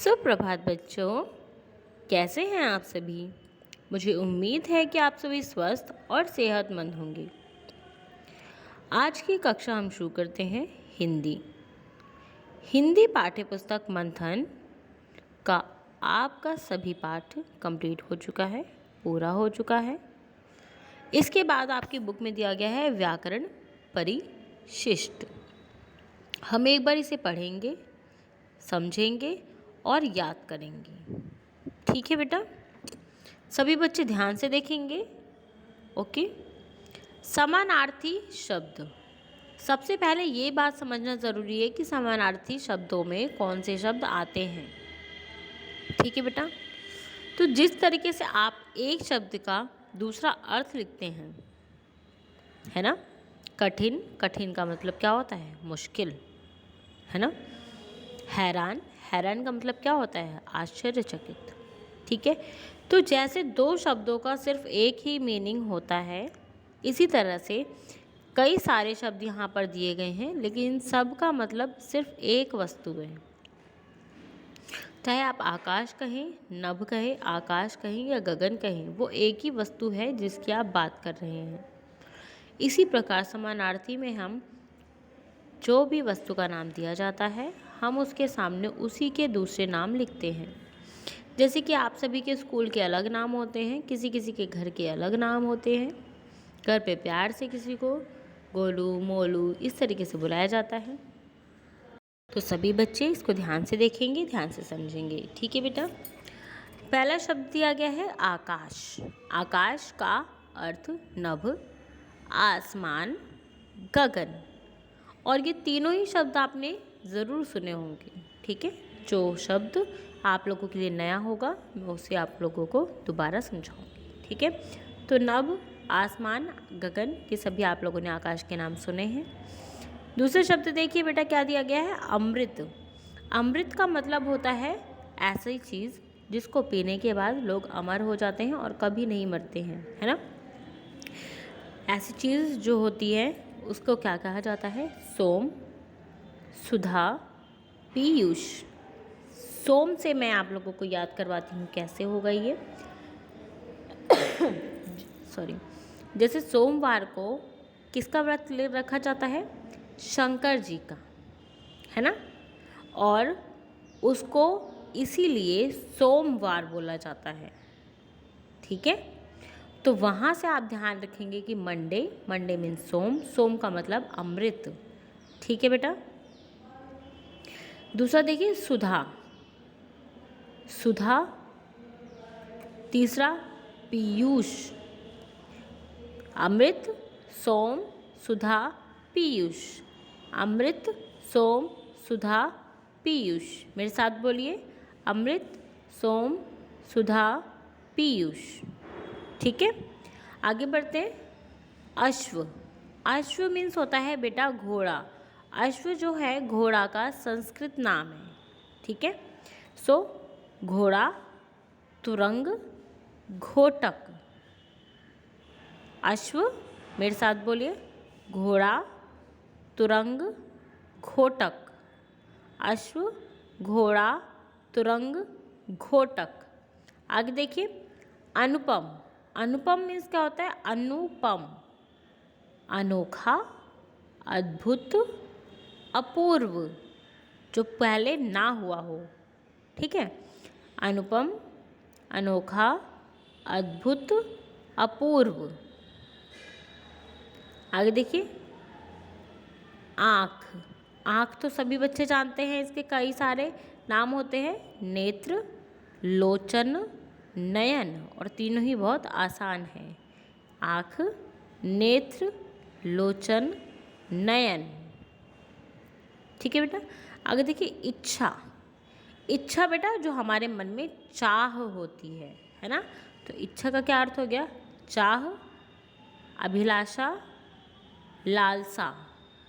सुप्रभात बच्चों, कैसे हैं आप सभी। मुझे उम्मीद है कि आप सभी स्वस्थ और सेहतमंद होंगे। आज की कक्षा हम शुरू करते हैं हिंदी पाठ्यपुस्तक मंथन का आपका सभी पाठ कंप्लीट हो चुका है, पूरा हो चुका है। इसके बाद आपकी बुक में दिया गया है व्याकरण परिशिष्ट। हम एक बार इसे पढ़ेंगे, समझेंगे और याद करेंगे। ठीक है बेटा, सभी बच्चे ध्यान से देखेंगे। ओके। समानार्थी शब्द। सबसे पहले ये बात समझना ज़रूरी है कि समानार्थी शब्दों में कौन से शब्द आते हैं। ठीक है बेटा, तो जिस तरीके से आप एक शब्द का दूसरा अर्थ लिखते हैं, है ना। कठिन, कठिन का मतलब क्या होता है? मुश्किल, है ना। हैरान, हैरान का मतलब क्या होता है? आश्चर्यचकित। ठीक है, तो जैसे दो शब्दों का सिर्फ एक ही मीनिंग होता है, इसी तरह से कई सारे शब्द यहाँ पर दिए गए हैं, लेकिन इन सब का मतलब सिर्फ एक वस्तु है। चाहे आप आकाश कहें, नभ कहें, आकाश कहें या गगन कहें, वो एक ही वस्तु है जिसकी आप बात कर रहे हैं। इसी प्रकार समानार्थी में हम जो भी वस्तु का नाम दिया जाता है, हम उसके सामने उसी के दूसरे नाम लिखते हैं। जैसे कि आप सभी के स्कूल के अलग नाम होते हैं, किसी किसी के घर के अलग नाम होते हैं। घर पे प्यार से किसी को गोलू, मोलू इस तरीके से बुलाया जाता है। तो सभी बच्चे इसको ध्यान से देखेंगे, ध्यान से समझेंगे। ठीक है बेटा, पहला शब्द दिया गया है आकाश। आकाश का अर्थ नभ, आसमान, गगन। और ये तीनों ही शब्द आपने ज़रूर सुने होंगे। ठीक है, जो शब्द आप लोगों के लिए नया होगा मैं उसे आप लोगों को दोबारा समझाऊंगी। ठीक है, तो नभ, आसमान, गगन ये सभी आप लोगों ने आकाश के नाम सुने हैं। दूसरा शब्द देखिए बेटा, क्या दिया गया है? अमृत। अमृत का मतलब होता है ऐसी चीज़ जिसको पीने के बाद लोग अमर हो जाते हैं और कभी नहीं मरते हैं, है ना। ऐसी चीज़ जो होती है उसको क्या कहा जाता है? सोम, सुधा, पीयूष। सोम से मैं आप लोगों को याद करवाती हूँ कैसे होगा ये। सॉरी। जैसे सोमवार को किसका व्रत रखा जाता है? शंकर जी का, है ना। और उसको इसीलिए सोमवार बोला जाता है। ठीक है, तो वहाँ से आप ध्यान रखेंगे कि मंडे, मंडे मीन्स सोम, सोम का मतलब अमृत। ठीक है बेटा। दूसरा देखिए सुधा, सुधा। तीसरा पीयूष। अमृत, सोम, सुधा, पीयूष। अमृत, सोम, सुधा, पीयूष। मेरे साथ बोलिए, अमृत, सोम, सुधा, पीयूष। ठीक है, आगे बढ़ते हैं। अश्व। अश्व मीन्स होता है बेटा घोड़ा। अश्व जो है घोड़ा का संस्कृत नाम है। ठीक है, सो घोड़ा, तुरंग, घोटक। अश्व, मेरे साथ बोलिए, घोड़ा, तुरंग, घोटक। अश्व, घोड़ा, तुरंग, घोटक। आगे देखिए, अनुपम। अनुपम मीन्स क्या होता है? अनुपम, अनोखा, अद्भुत, अपूर्व, जो पहले ना हुआ हो। ठीक है, अनुपम, अनोखा, अद्भुत, अपूर्व। आगे देखिए, आँख। आँख तो सभी बच्चे जानते हैं, इसके कई सारे नाम होते हैं। नेत्र, लोचन, नयन, और तीनों ही बहुत आसान है। आँख, नेत्र, लोचन, नयन। ठीक है बेटा, आगे देखिए इच्छा। इच्छा बेटा जो हमारे मन में चाह होती है ना। तो इच्छा का क्या अर्थ हो गया? चाह, अभिलाषा, लालसा,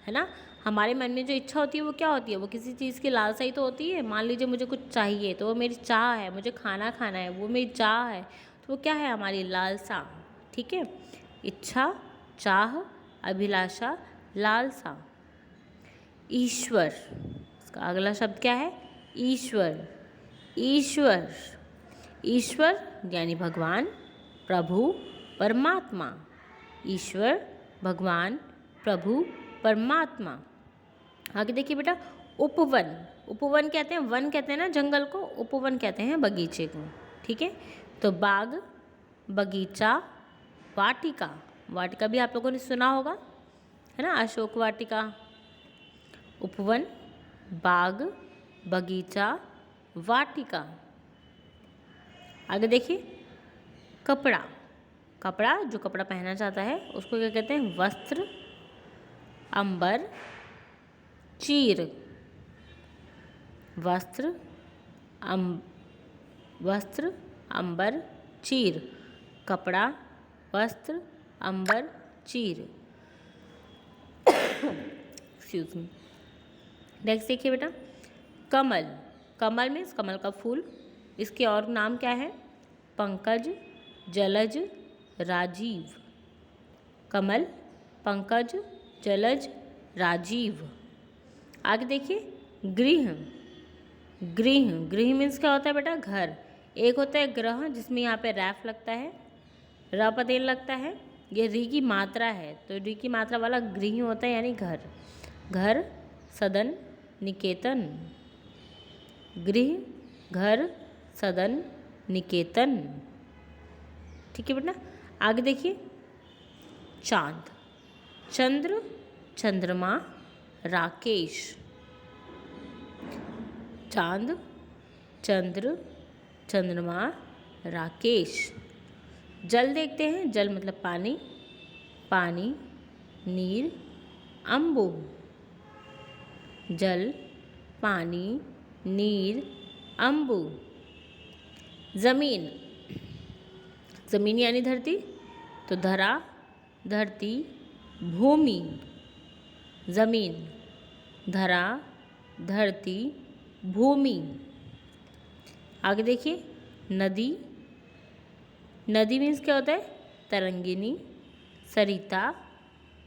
है ना। हमारे मन में जो इच्छा होती है वो क्या होती है? वो किसी चीज़ की लालसा ही तो होती है। मान लीजिए मुझे कुछ चाहिए तो वो मेरी चाह है, मुझे खाना खाना है वो मेरी चाह है, तो वो क्या है? हमारी लालसा। ठीक है, इच्छा, चाह, अभिलाषा, लालसा। ईश्वर, इसका अगला शब्द क्या है? ईश्वर। ईश्वर, ईश्वर यानी भगवान, प्रभु, परमात्मा। ईश्वर, भगवान, प्रभु, परमात्मा। आगे देखिए बेटा, उपवन, उपवन कहते हैं, वन कहते हैं ना जंगल को, उपवन कहते हैं बगीचे को। ठीक है, तो बाग, बगीचा, वाटिका। वाटिका भी आप लोगों ने सुना होगा, है ना, अशोक वाटिका। उपवन, बाग, बगीचा, वाटिका। आगे देखिए, कपड़ा, कपड़ा जो कपड़ा पहना जाता है उसको क्या कहते हैं? वस्त्र, अंबर, चीर। वस्त्र, वस्त्र, अंबर, चीर। कपड़ा, वस्त्र, अंबर, चीर। Excuse me. नेक्स्ट देखिए बेटा, कमल, कमल मीन्स कमल का फूल। इसके और नाम क्या है? पंकज, जलज, राजीव। कमल, पंकज, जलज, राजीव। आगे देखिए, गृह, गृह, गृह मीन्स क्या होता है बेटा? घर। एक होता है ग्रह जिसमें यहाँ पे रैफ लगता है, र पर तेल लगता है, ये री की मात्रा है, तो री की मात्रा वाला गृह होता है यानी घर। घर, सदन, निकेतन। गृह, घर, सदन, निकेतन। ठीक है बेटा। आगे देखिए, चांद, चंद्र, चंद्रमा, राकेश। चांद, चंद्र, चंद्रमा, राकेश। जल देखते हैं, जल मतलब पानी, पानी, नीर, अम्बु। जल, पानी, नीर, अम्बु। जमीन, जमीन यानी धरती, तो धरा, धरती, भूमि। जमीन, धरा, धरती, भूमि। आगे देखिए, नदी, नदी मीन्स क्या होता है? तरंगिनी, सरिता,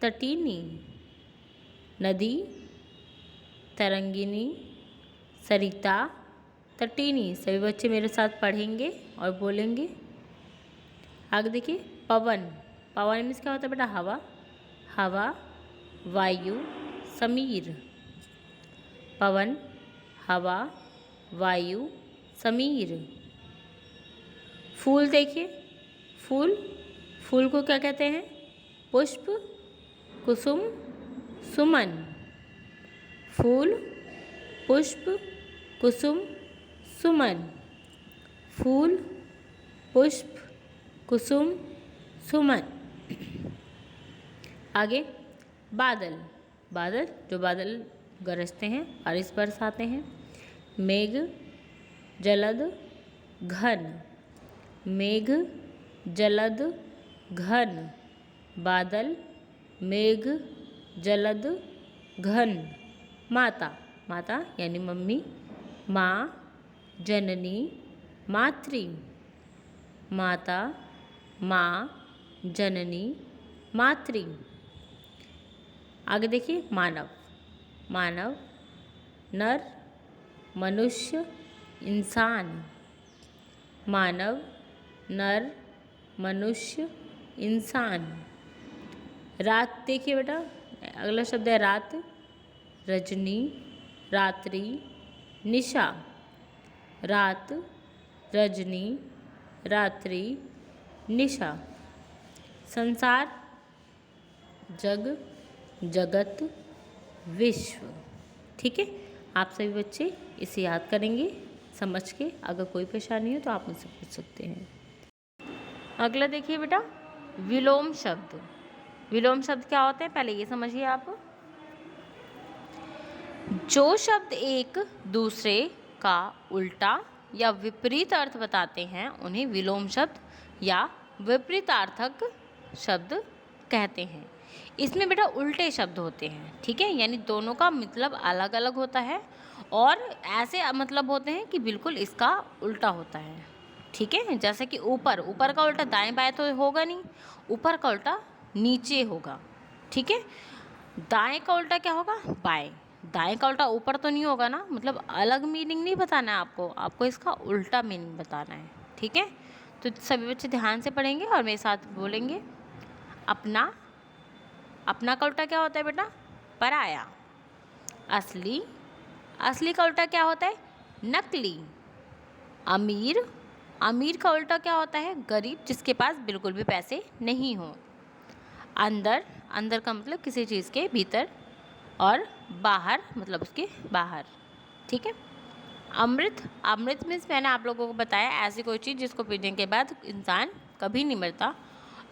तटीनी। नदी, तरंगिनी, सरिता, तटीनी। सभी बच्चे मेरे साथ पढ़ेंगे और बोलेंगे। आगे देखिए, पवन, पवन मीन्स क्या होता है बेटा? हवा, हवा, वायु, समीर। पवन, हवा, वायु, समीर। फूल देखिए, फूल, फूल को क्या कहते हैं? पुष्प, कुसुम, सुमन। फूल, पुष्प, कुसुम, सुमन। फूल, पुष्प, कुसुम, सुमन। आगे, बादल, बादल जो बादल गरजते हैं, बारिश बरसाते हैं। मेघ, जलद, घन। मेघ, जलद, घन। बादल, मेघ, जलद, घन। माता, माता यानी मम्मी, माँ, जननी, मातृ। माता, माँ, जननी, मातृ। आगे देखिए, मानव, मानव, नर, मनुष्य, इंसान। मानव, नर, मनुष्य, इंसान। रात देखिए बेटा, अगला शब्द है रात, रजनी, रात्रि, निशा। रात, रजनी, रात्रि, निशा। संसार, जग, जगत, विश्व। ठीक है, आप सभी बच्चे इसे याद करेंगे समझ के। अगर कोई परेशानी हो तो आप मुझसे पूछ सकते हैं। अगला देखिए बेटा, विलोम शब्द। विलोम शब्द क्या होते हैं पहले ये समझिए आप। जो शब्द एक दूसरे का उल्टा या विपरीत अर्थ बताते हैं उन्हें विलोम शब्द या विपरीतार्थक शब्द कहते हैं। इसमें बेटा उल्टे शब्द होते हैं, ठीक है, यानी दोनों का मतलब अलग अलग होता है और ऐसे मतलब होते हैं कि बिल्कुल इसका उल्टा होता है। ठीक है, जैसे कि ऊपर, ऊपर का उल्टा दाएं बाएं तो होगा नहीं, ऊपर का उल्टा नीचे होगा। ठीक है, दाएं का उल्टा क्या होगा? बाएं, दाएं का उल्टा ऊपर तो नहीं होगा ना, मतलब अलग मीनिंग नहीं बताना है आपको, आपको इसका उल्टा मीनिंग बताना है, ठीक है। तो सभी बच्चे ध्यान से पढ़ेंगे और मेरे साथ बोलेंगे। अपना, अपना का उल्टा क्या होता है बेटा? पराया। असली, असली का उल्टा क्या होता है? नकली। अमीर, अमीर का उल्टा क्या होता है? गरीब, जिसके पास बिल्कुल भी पैसे नहीं हो। अंदर, अंदर का मतलब किसी चीज़ के भीतर, और बाहर मतलब उसके बाहर, ठीक है। अमृत, अमृत मीन्स मैंने आप लोगों को बताया ऐसी कोई चीज़ जिसको पीने के बाद इंसान कभी नहीं मरता।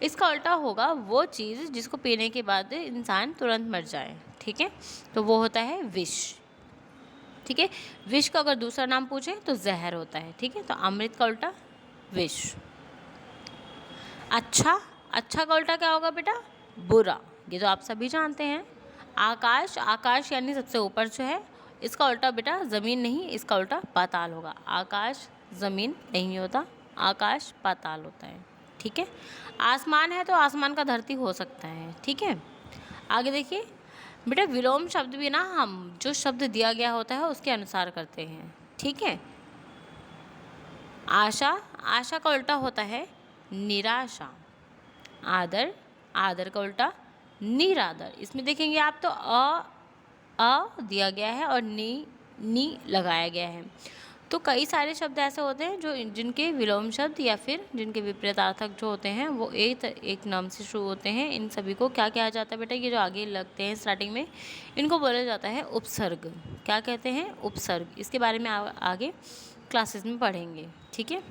इसका उल्टा होगा वो चीज़ जिसको पीने के बाद इंसान तुरंत मर जाए, ठीक है। तो वो होता है विष, ठीक है। विष का अगर दूसरा नाम पूछे तो जहर होता है, ठीक है। तो अमृत का उल्टा विष। अच्छा, अच्छा का उल्टा क्या होगा बेटा? बुरा, ये तो आप सभी जानते हैं। आकाश, आकाश यानी सबसे ऊपर जो है, इसका उल्टा बेटा ज़मीन नहीं, इसका उल्टा पाताल होगा। आकाश ज़मीन नहीं होता, आकाश पाताल होता है, ठीक है। आसमान है तो आसमान का धरती हो सकता है, ठीक है। आगे देखिए बेटा, विलोम शब्द भी ना हम जो शब्द दिया गया होता है उसके अनुसार करते हैं, ठीक है। आशा, आशा का उल्टा होता है निराशा। आदर, आदर का उल्टा निरादर। इसमें देखेंगे आप तो अ दिया गया है और नी लगाया गया है। तो कई सारे शब्द ऐसे होते हैं जो जिनके विलोम शब्द या फिर जिनके विपरीतार्थक जो होते हैं वो एक नाम से शुरू होते हैं। इन सभी को क्या कहा जाता है बेटा? ये जो आगे लगते हैं स्टार्टिंग में, इनको बोला जाता है उपसर्ग। क्या कहते हैं? उपसर्ग। इसके बारे में आगे क्लासेस में पढ़ेंगे, ठीक है।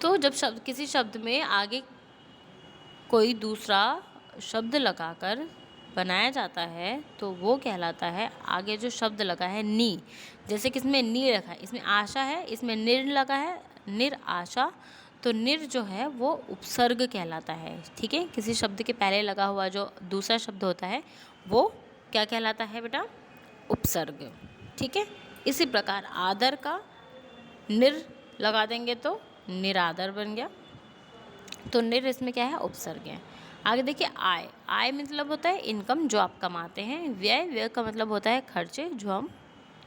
तो जब शब्द, किसी शब्द में आगे कोई दूसरा शब्द लगाकर बनाया जाता है तो वो कहलाता है, आगे जो शब्द लगा है नी, जैसे कि इसमें नी रखा है, इसमें आशा है, इसमें निर लगा है, निर आशा, तो निर जो है वो उपसर्ग कहलाता है, ठीक है। किसी शब्द के पहले लगा हुआ जो दूसरा शब्द होता है वो क्या कहलाता है बेटा? उपसर्ग, ठीक है। इसी प्रकार आदर का निर लगा देंगे तो निरादर बन गया, तो निर इसमें क्या है? उपसर्ग है। आगे देखिए आय, आय मतलब होता है इनकम जो आप कमाते हैं। व्यय, व्यय का मतलब होता है खर्चे जो हम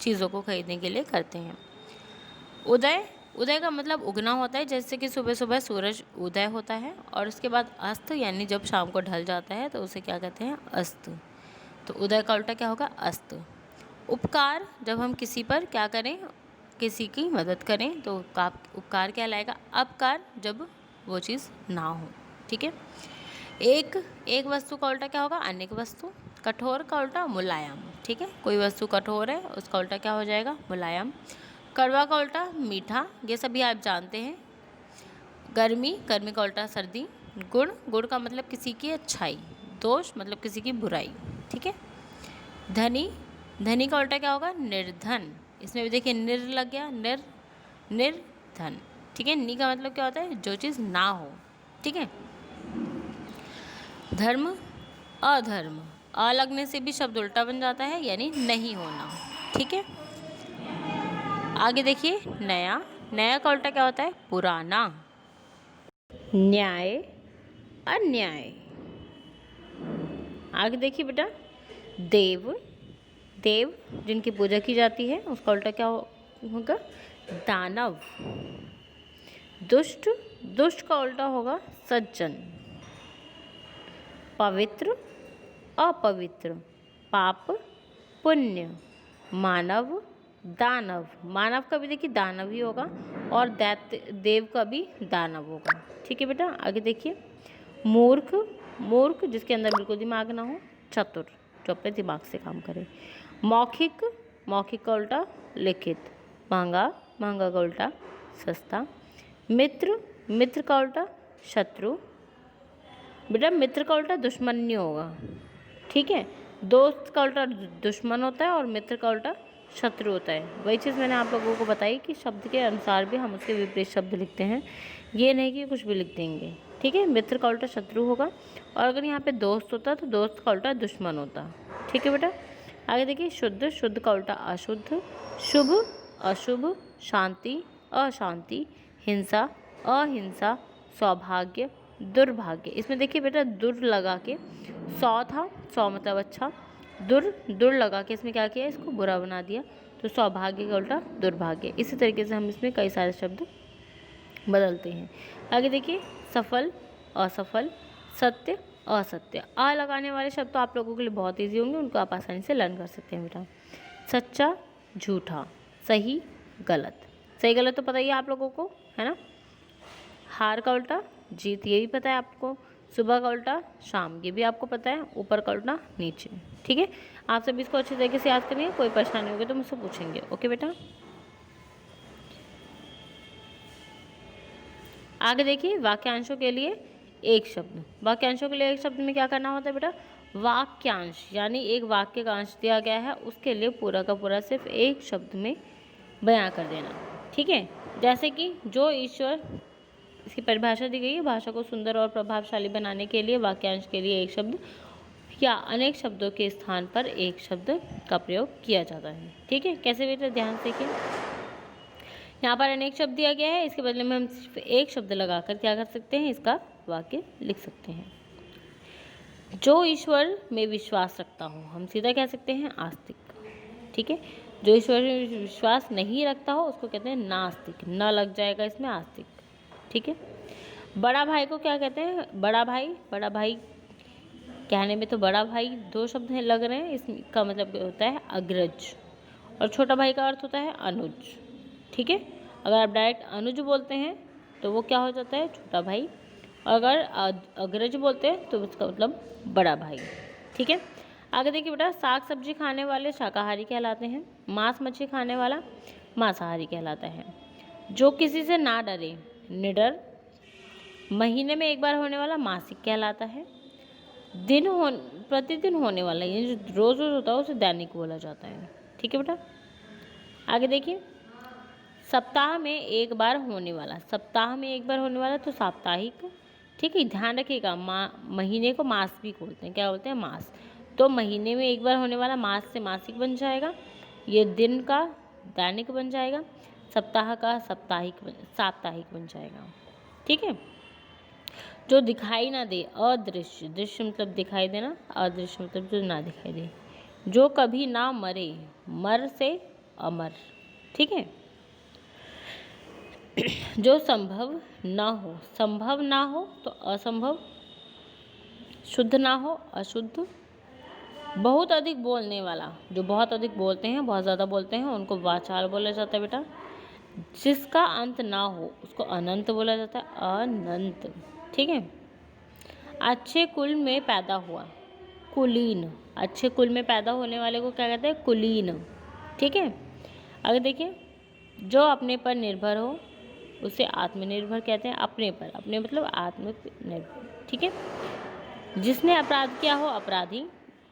चीज़ों को खरीदने के लिए करते हैं। उदय, उदय का मतलब उगना होता है, जैसे कि सुबह सुबह सूरज उदय होता है और उसके बाद अस्त यानी जब शाम को ढल जाता है तो उसे क्या कहते हैं? अस्त। तो उदय का उल्टा क्या होगा? अस्त। उपकार, जब हम किसी पर क्या करें? किसी की मदद करें तो उपकार कहलाएगा। अपकार, जब वो चीज़ ना हो, ठीक है। एक, एक वस्तु का उल्टा क्या होगा? अनेक वस्तु। कठोर का उल्टा मुलायम, ठीक है। कोई वस्तु कठोर है उसका उल्टा क्या हो जाएगा? मुलायम। कड़वा का उल्टा मीठा, ये सभी आप जानते हैं। गर्मी, गर्मी का उल्टा सर्दी। गुण, गुण का मतलब किसी की अच्छाई। दोष मतलब किसी की बुराई, ठीक है। धनी, धनी का उल्टा क्या होगा? निर्धन। इसमें भी देखिए निर लग गया, निर्धन, ठीक है। नी का मतलब क्या होता है? जो चीज़ ना हो, ठीक है। धर्म, अधर्म, अ लगने से भी शब्द उल्टा बन जाता है यानी नहीं होना, ठीक है। आगे देखिए नया, नया का उल्टा क्या होता है? पुराना। न्याय, अन्याय। आगे देखिए बेटा देव, देव जिनकी पूजा की जाती है उसका उल्टा क्या होगा? दानव। दुष्ट, दुष्ट का उल्टा होगा सज्जन। पवित्र, अपवित्र। पाप, पुण्य। मानव, दानव, मानव का भी देखिए दानव ही होगा और दैत्य, देव का भी दानव होगा, ठीक है बेटा। आगे देखिए मूर्ख, मूर्ख जिसके अंदर बिल्कुल दिमाग ना हो। चतुर, जो अपने दिमाग से काम करे। मौखिक, मौखिक का उल्टा लिखित। महंगा, महंगा का उल्टा सस्ता। मित्र, मित्र का उल्टा शत्रु। बेटा मित्र का उल्टा दुश्मन नहीं होगा, ठीक है। दोस्त का उल्टा दुश्मन होता है और मित्र का उल्टा शत्रु होता है। वही चीज़ मैंने आप लोगों को बताई कि शब्द के अनुसार भी हम उसके विपरीत शब्द लिखते हैं, ये नहीं कि कुछ भी लिख देंगे, ठीक है। मित्र का उल्टा शत्रु होगा और अगर यहाँ पे दोस्त होता तो दोस्त का उल्टा दुश्मन होता, ठीक है बेटा। आगे देखिए शुद्ध, शुद्ध का उल्टा अशुद्ध। शुभ, अशुभ। शांति, अशांति। हिंसा, अहिंसा। सौभाग्य, दुर्भाग्य। इसमें देखिए बेटा दुर लगा के सौ था, सौ मतलब अच्छा। दुर लगा के इसमें क्या किया, इसको बुरा बना दिया, तो सौभाग्य का उल्टा दुर्भाग्य। इसी तरीके से हम इसमें कई सारे शब्द बदलते हैं। आगे देखिए, सफल, असफल, सत्य, असत्य। आ लगाने वाले शब्द तो आप लोगों के लिए बहुत ईजी होंगे, उनको आप आसानी से लर्न कर सकते हैं बेटा। सच्चा, झूठा, सही, गलत। सही गलत तो पता ही है आप लोगों को, है ना। हार का उल्टा जीत, ये भी पता है आपको। सुबह का उल्टा शाम, ये भी आपको पता है। ऊपर का उल्टा नीचे, ठीक है। आप सब इसको अच्छे तरीके से याद करिए, कोई परेशानी होगी तो मुझसे पूछेंगे, ओके बेटा। आगे देखिए, वाक्यांशों के लिए एक शब्द। वाक्यांशों के लिए एक शब्द में क्या करना होता है बेटा, वाक्यांश यानी एक वाक्य का अंश दिया गया है, उसके लिए पूरा का पूरा सिर्फ एक शब्द में बयां कर देना, ठीक है। जैसे कि जो ईश्वर, इसकी परिभाषा दी गई है, भाषा को सुंदर और प्रभावशाली बनाने के लिए वाक्यांश के लिए एक शब्द या अनेक शब्दों के स्थान पर एक शब्द का प्रयोग किया जाता है, ठीक है। कैसे बेटा, ध्यान से देखिए, यहाँ पर अनेक शब्द दिया गया है, इसके बदले में हम सिर्फ एक शब्द लगाकर क्या कर सकते हैं, इसका वाक्य लिख सकते हैं। जो ईश्वर में विश्वास रखता हो, हम सीधा कह सकते हैं आस्तिक, ठीक है। जो ईश्वर में विश्वास नहीं रखता हो उसको कहते हैं नास्तिक, न लग जाएगा इसमें आस्तिक, ठीक है। बड़ा भाई को क्या कहते हैं, बड़ा भाई, बड़ा भाई कहने में तो बड़ा भाई दो शब्द हैं लग रहे हैं, इसका मतलब होता है अग्रज, और छोटा भाई का अर्थ होता है अनुज, ठीक है। अगर आप डायरेक्ट अनुज बोलते हैं तो वो क्या हो जाता है, छोटा भाई, और अगर अग्रज बोलते हैं तो उसका मतलब बड़ा भाई, ठीक है। आगे देखिए बेटा, साग सब्जी खाने वाले शाकाहारी कहलाते हैं, मांस मछली खाने वाला मांसाहारी कहलाता है। जो किसी से ना डरे निडर, महीने में एक बार होने वाला मासिक कहलाता है। प्रतिदिन होने वाला, ये जो रोज रोज होता है उसे दैनिक बोला जाता है, ठीक है बेटा। आगे देखिए, सप्ताह में एक बार होने वाला, सप्ताह में एक बार होने वाला तो साप्ताहिक, ठीक है। ध्यान रखिएगा, महीने को मास भी बोलते हैं, क्या बोलते हैं, मास। तो महीने में एक बार होने वाला मास से मासिक बन जाएगा, ये दिन का दैनिक बन जाएगा, सप्ताह का साप्ताहिक बन जाएगा, ठीक है। जो दिखाई ना दे, अदृश्य, दृश्य मतलब दिखाई देना, अदृश्य मतलब जो ना दिखाई दे। जो कभी ना मरे, मर से अमर, ठीक है। जो संभव ना हो, संभव ना हो तो असंभव, शुद्ध ना हो अशुद्ध। बहुत अधिक बोलने वाला, जो बहुत अधिक बोलते हैं, बहुत ज़्यादा बोलते हैं, उनको वाचाल बोला जाता है बेटा। जिसका अंत ना हो उसको अनंत बोला जाता है, अनंत, ठीक है। अच्छे कुल में पैदा हुआ, कुलीन, अच्छे कुल में पैदा होने वाले को क्या कहते हैं, कुलीन, ठीक है। अगर देखिए, जो अपने पर निर्भर हो उसे आत्मनिर्भर कहते हैं, अपने पर, अपने मतलब आत्मनिर्भर, ठीक है। जिसने अपराध किया हो अपराधी,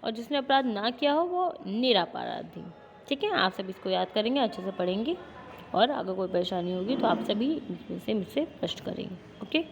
और जिसने अपराध ना किया हो वो निरपराधी, ठीक है। आप सब इसको याद करेंगे, अच्छे से पढ़ेंगे, और अगर कोई परेशानी होगी तो आप सभी इसमें से मुझसे प्रश्न करेंगे, ओके।